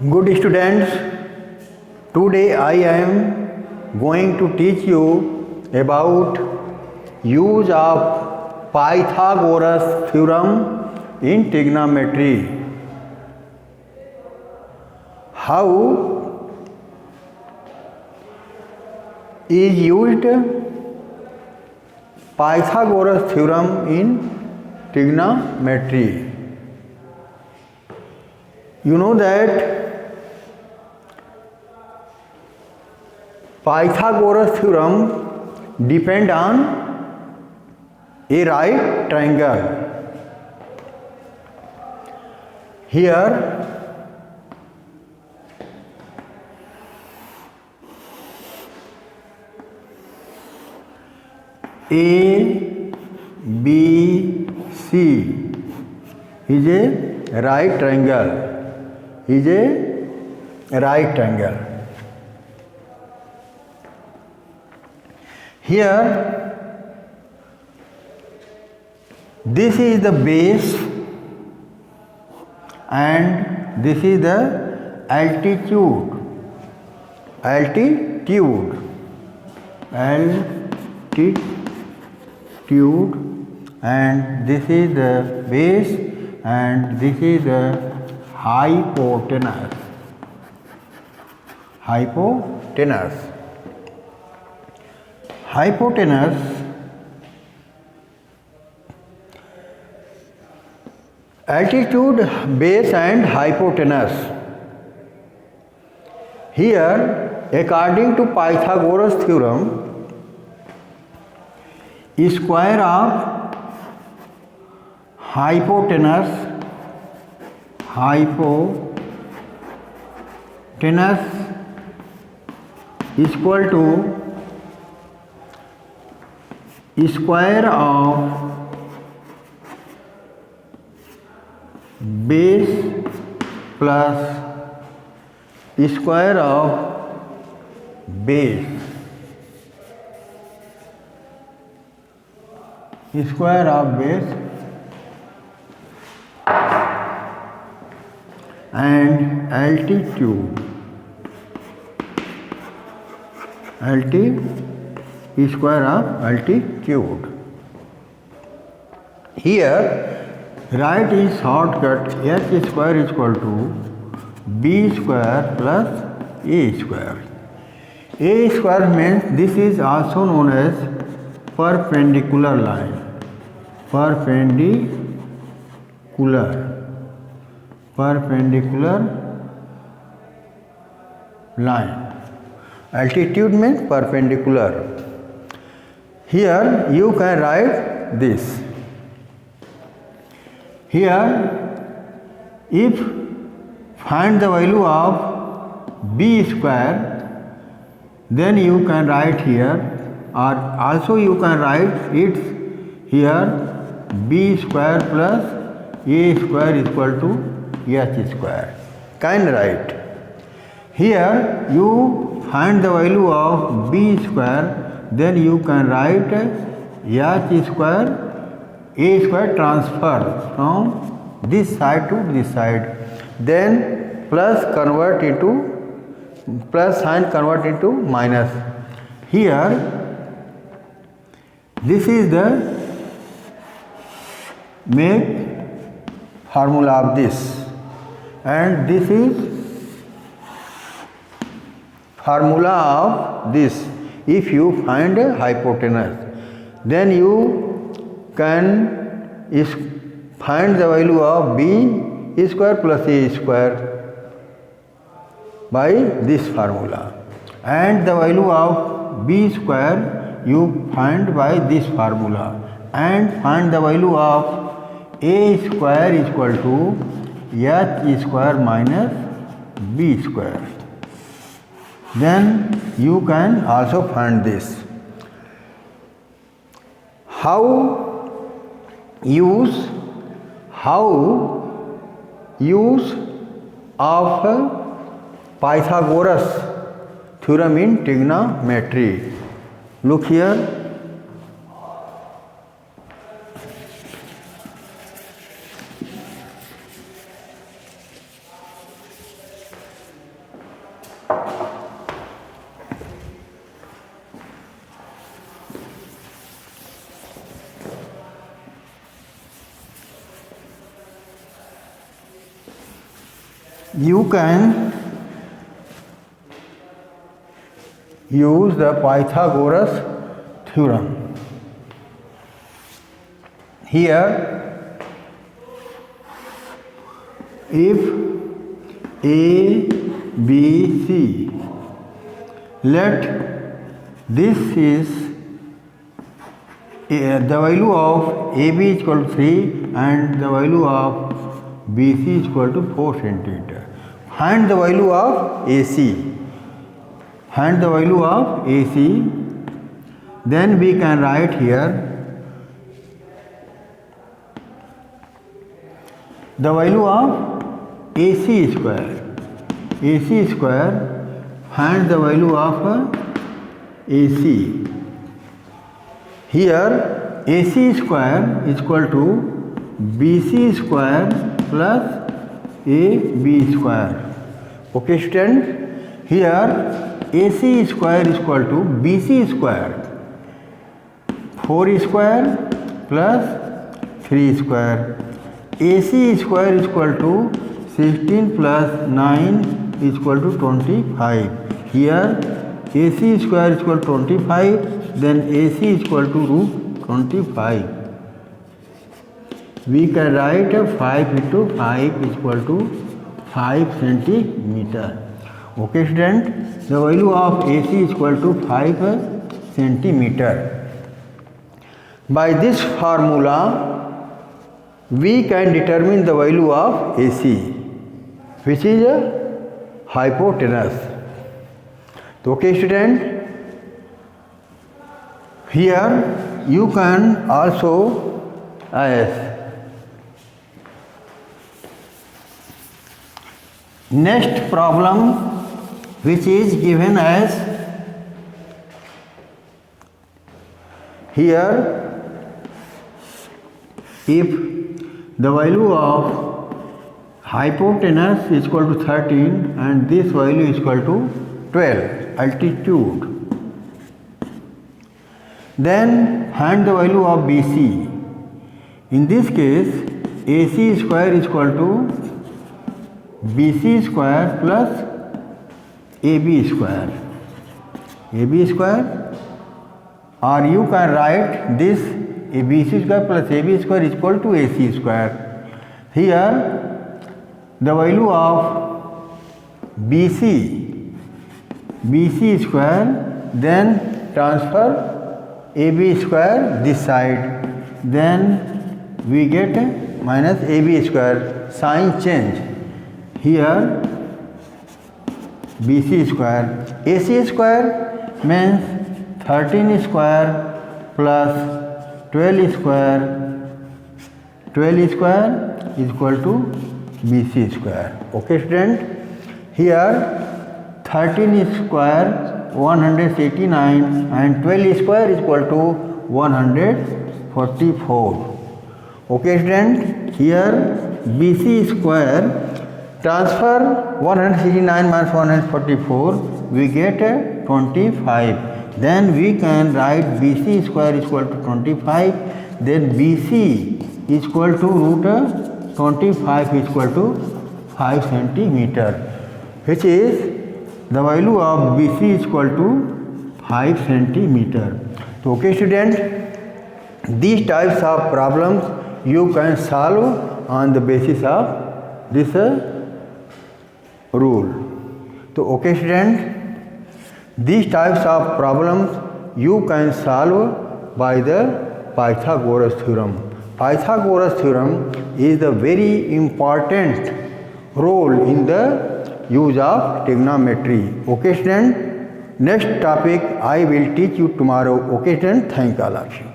Good students, today I am going to teach you about use of Pythagoras theorem in trigonometry. How is used Pythagoras theorem in trigonometry? You know that Pythagoras theorem depend on a right triangle. Here A, B, C is a right triangle. Is a right triangle. Here, this is the base and this is the altitude. Altitude and this is the base and this is the hypotenuse. Hypotenuse, altitude, base and hypotenuse. Here, according to Pythagoras theorem, square of hypotenuse equal to square of base plus square of base. Square of base and altitude. Square of altitude. Here, write is shortcut h square is equal to b square plus a square. A square means this is also known as perpendicular line. Perpendicular line. Altitude means perpendicular. Here you can write this. Here, if find the value of b square, then you can write here, or also you can write it here b square plus a square is equal to h square. Can write. Here you find the value of b square, then you can write h square, a square transfer from this side to this side. Then plus sign convert into minus. Here this is the make formula of this, and this is formula of this. If you find a hypotenuse, then you can find the value of b square plus a square by this formula, and the value of b square you find by this formula, and find the value of a square is equal to h square minus b square. Then you can also find this. How use of Pythagoras theorem in trigonometry. Look here. you can use the Pythagoras theorem. Here, if A, B, C, let this is the value of AB is equal to 3 and the value of BC is equal to 4 centimeter. Find the value of AC. Find the value of AC. Then we can write here the value of AC square. AC square. Find the value of AC. Here AC square is equal to BC square plus AB square. Okay student, here AC square is equal to BC square, 4 square plus 3 square. AC square is equal to 16 plus 9 is equal to 25. Here AC square is equal to 25, then AC is equal to root 25. We can write 5 into 5 is equal to 5 centimeter. Okay student, the value of AC is equal to 5 centimeter. By this formula, we can determine the value of AC, which is hypotenuse. Okay student, here you can also ask next problem, which is given as here, if the value of hypotenuse is equal to 13 and this value is equal to 12 altitude, then find the value of BC. In this case, AC square is equal to BC square plus AB square. AB square, or you can write this BC square plus AB square is equal to AC square. Here the value of BC square, then transfer AB square this side, then we get minus AB square, sign change. Here BC square, AC square means 13 square plus 12 square is equal to BC square. Okay student, here 13 square 189 and 12 square is equal to 144. Okay student, here BC square, transfer 169 minus 144, we get 25. Then we can write BC square is equal to 25, then BC is equal to root 25 is equal to 5 centimeter, which is the value of BC is equal to 5 centimeter. So okay student, these types of problems you can solve on the basis of this rule. So okay student, these types of problems you can solve by the Pythagoras theorem. Pythagoras theorem is a very important role in the use of trigonometry. Okay student, next topic I will teach you tomorrow. Okay student, thank all of you.